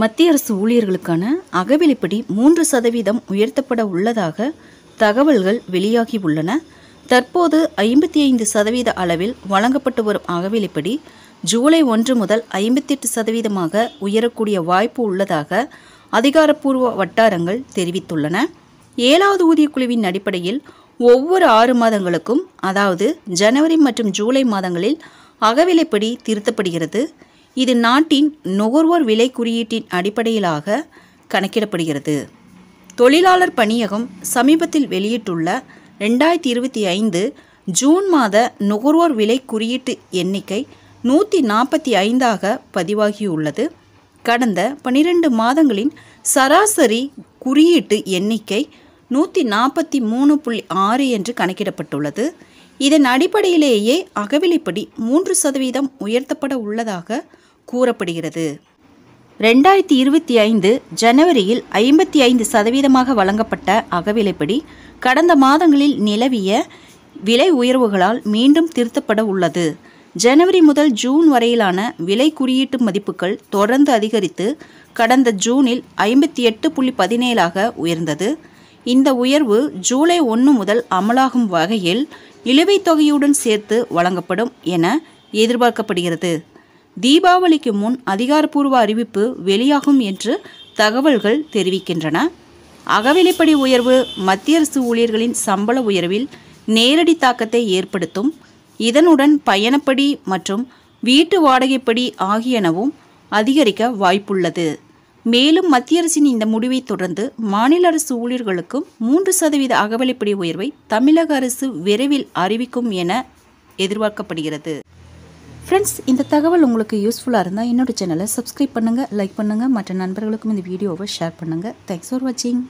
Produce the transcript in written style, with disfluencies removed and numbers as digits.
மத்திய அரசு ஊழியர்களுக்கான அகவிலைப்படி 3% உயர்த்தப்பட உள்ளதாக தகவல்கள் வெளியாகி உள்ளன. தற்போது 55% அளவில் வழங்கப்பட்டு வரும் அகவிலைப்படி ஜூலை 1 முதல் 58% உயரக்கூடிய வாய்ப்பு உள்ளதாக அதிகாரப்பூர்வ வட்டாரங்கள் தெரிவித்துள்ளன. 7வது ஊதியக்குழுவின் அடிப்படையில் ஒவ்வொரு 6 மாதங்களுக்கும், அதாவது ஜனவரி மற்றும் ஜூலை மாதங்களில் அகவிலைப்படி திருத்தப்படுகிறது. இது நாட்டின் நுகர்வோர் விலை குறியீட்டின் அடிப்படையிலாக கணக்கிடப்படுகிறது. தொழிலாளர் பணியகம் சமீபத்தில் வெளியிட்டுள்ள 2025 ஜூன் மாத நுகர்வோர் விலை குறியீட்டு எண்ணிக்கை 145ஆக பதிவாகியுள்ளது. கடந்த 12 மாதங்களின் சராசரி குறியீட்டு எண்ணிக்கை 143.6 என்று கணக்கிடப்பட்டுள்ளது. இதன் அடிப்படையிலேயே அகவிலைப்படி 3% உயர்த்தப்பட உள்ளதாக கூறப்படுகிறது. 2025 ஜனவரியில் 55% வழங்கப்பட்ட அகவிலைப்படி கடந்த மாதங்களில் நிலவிய விலை உயர்வுகளால் மீண்டும் திருத்தப்பட உள்ளது. ஜனவரி முதல் ஜூன் வரையிலான விலை குறியீட்டு மதிப்புகள் தொடர்ந்து அதிகரித்து கடந்த ஜூனில் 58.17ஆக உயர்ந்தது. இந்த உயர்வு ஜூலை 1 முதல் அமலாகும் வகையில் நிலுவைத் தொகையுடன் சேர்த்து வழங்கப்படும் என எதிர்பார்க்கப்படுகிறது. தீபாவளிக்கு முன் அதிகாரப்பூர்வ அறிவிப்பு வெளியாகும் என்று தகவல்கள் தெரிவிக்கின்றன. அகவிலைப்படி உயர்வு மத்திய அரசு ஊழியர்களின் சம்பள உயர்வில் நேரடி தாக்கத்தை ஏற்படுத்தும். இதனுடன் பயணப்படி மற்றும் வீட்டு வாடகைப்படி ஆகியனவும் அதிகரிக்க வாய்ப்புள்ளது. மேலும் மத்திய அரசின் இந்த முடிவை தொடர்ந்து மாநில அரசு ஊழியர்களுக்கும் 3% அகவிலைப்படி உயர்வை தமிழக அரசு விரைவில் அறிவிக்கும் என எதிர்பார்க்கப்படுகிறது. ஃப்ரெண்ட்ஸ், இந்த தகவல் உங்களுக்கு யூஸ்ஃபுல்லாக இருந்தால் என்னோட சேனலை சப்ஸ்கிரைப் பண்ணுங்கள், லைக் பண்ணுங்கள், மற்ற நண்பர்களுக்கும் இந்த வீடியோவை ஷேர் பண்ணுங்கள். தேங்க்ஸ் ஃபார் வாட்சிங்.